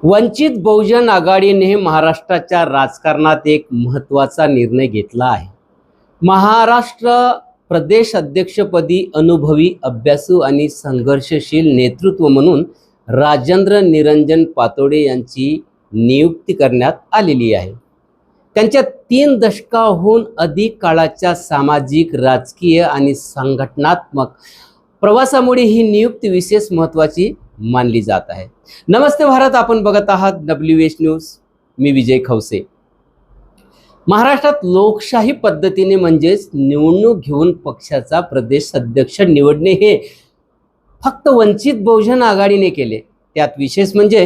वंचित बहुजन आघाडीने महाराष्ट्राच्या राजकारणात एक महत्त्वाचा निर्णय घेतला आहे। महाराष्ट्र प्रदेश अध्यक्षपदी अनुभवी, अभ्यासू आणि संघर्षशील नेतृत्व म्हणून राजेंद्र निरंजन पातोडे यांची नियुक्ती करण्यात आलेली आहे। त्यांच्या 3 दशकाहून अधिक काळाच्या सामाजिक, राजकीय आणि संघटनात्मक प्रवासामुळे ही नियुक्ती विशेष महत्त्वाची मानली जात आहे। नमस्ते भारत, आपण बघत आहात WH न्यूज। मी विजय खवसे। महाराष्ट्रात लोकशाही पद्धतीने म्हणजेच निवडणूक घेऊन पक्षाचा प्रदेश अध्यक्ष निवडणे हे फक्त वंचित बहुजन आघाडीने केले। त्यात विशेष म्हणजे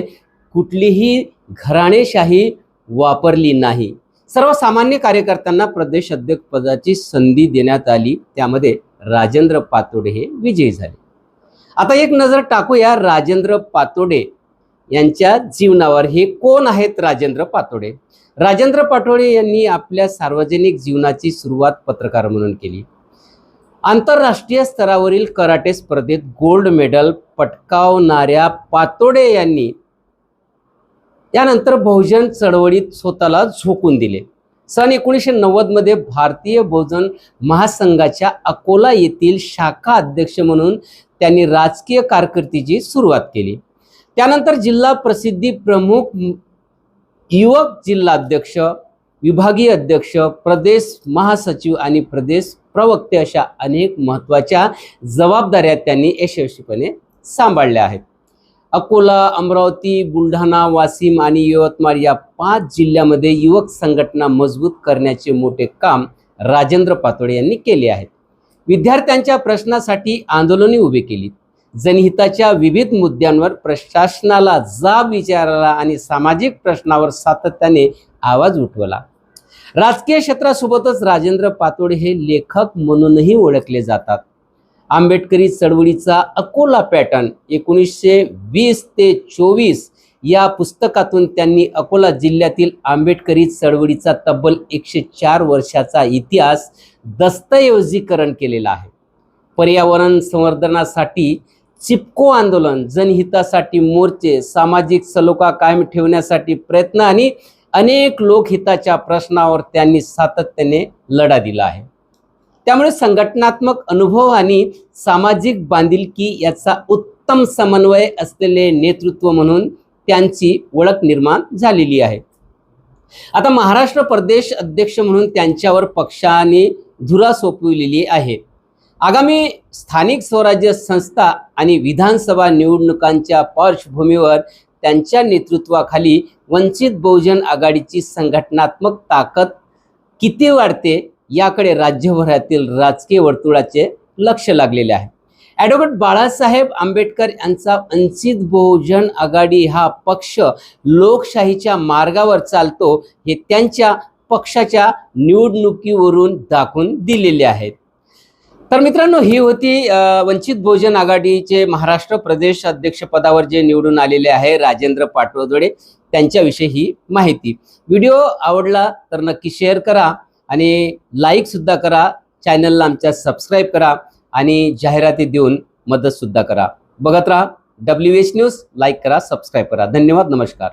कुठलीही घराणेशाही वापरली नाही। सर्वसामान्य कार्यकर्त्यांना प्रदेश अध्यक्ष पदाची संधी देण्यात आली। त्यामध्ये राजेंद्र पातोडे हे विजयी झाले। आता एक नजर टाकूया राजेंद्र पातोडे यांच्या जीवनावर। हे कोण आहेत राजेंद्र पातोडे? राजेंद्र पातोडे यांनी आपल्या सार्वजनिक जीवनाची सुरुवात पत्रकार म्हणून केली। आंतरराष्ट्रीय स्तरावरील कराटे स्पर्धेत गोल्ड मेडल पटकावणाऱ्या पातोडे यांनी त्यानंतर बहुजन चळवळीत स्वतःला झोकून दिले। सन 1990 मध्ये भारतीय बहुजन महासंघाच्या अकोला येथील शाखा अध्यक्ष म्हणून त्यांनी राजकीय कारकिर्दीची सुरुवात केली। त्यानंतर जिल्हा प्रसिद्धी प्रमुख, युवक जिल्हाध्यक्ष, विभागीय अध्यक्ष, प्रदेश महासचिव आणि प्रदेश प्रवक्ते अशा अनेक महत्त्वाच्या जबाबदाऱ्या त्यांनी यशस्वीपणे सांभाळल्या आहेत। अकोला, अमरावती, बुलढाणा, वाशिम आणि यवतमाळ या 5 जिल्ह्यामध्ये युवक संघटना मजबूत करण्याचे मोठे काम राजेंद्र पातोडे यांनी केले आहे। विद्यार्थ्यांच्या प्रश्नासाठी आंदोलने उभी केली, जनहिताच्या विविध मुद्द्यांवर प्रशासनाला जाब विचारला आणि सामाजिक प्रश्नावर सातत्याने आवाज उठवला। राजकीय क्षेत्रासोबतच राजेंद्र पातोडे हे लेखक म्हणूनही ओळखले जातात। आंबेडकरी चळवळीचा अकोला पॅटर्न 1920 ते 24 या पुस्तकातून त्यांनी अकोला जिल्ह्यातील आंबेडकरी चळवळीचा तब्बल 104 वर्षाचा इतिहास दस्तऐवजीकरण केलेला आहे। पर्यावरण संवर्धनासाठी चिपको आंदोलन, जनहितासाठी मोर्चे, सामाजिक सलोखा कायम ठेवण्यासाठी प्रयत्न आणि अनेक लोकहिताच्या प्रश्नावर त्यांनी सातत्याने लढा दिला आहे। त्यामुळे संघटनात्मक अनुभव आणि सामाजिक बांधिलकी याचा उत्तम समन्वय असलेले नेतृत्व म्हणून त्यांची ओळख निर्माण झालेली आहे। आता महाराष्ट्र प्रदेश अध्यक्ष म्हणून त्यांच्यावर पक्षाने धुरा सोपविलेली आहे। आगामी स्थानिक स्वराज्य संस्था आणि विधानसभा निवडणुकांच्या पार्श्वभूमीवर त्यांच्या नेतृत्वाखाली वंचित बहुजन आघाडीची संघटनात्मक ताकद किती वाढते याकडे राज्यभरातील राजकीय वर्तुळाचे लक्ष लागलेले आहे। ॲडव्होकेट बाळासाहेब आंबेडकर यांचा वंचित बहुजन आघाडी हा पक्ष लोकशाहीच्या मार्गावर चालतो हे त्यांच्या पक्षाच्या निवडणुकीवरून दाखवून दिलेले आहेत। तर मित्रांनो, ही होती वंचित बहुजन आघाडीचे महाराष्ट्र प्रदेश अध्यक्ष पदावर जे निवडून आलेले आहे राजेंद्र पातोडे, त्यांच्याविषयी ही माहिती। व्हिडिओ आवडला तर नक्की शेअर करा आणि लाईक सुद्धा करा। चॅनलला आमच्या सबस्क्राईब करा आणि जाहिराती देऊन मदत सुद्धा करा। बघत राहा WH न्यूज, लाईक करा, सबस्क्राईब करा। धन्यवाद, नमस्कार।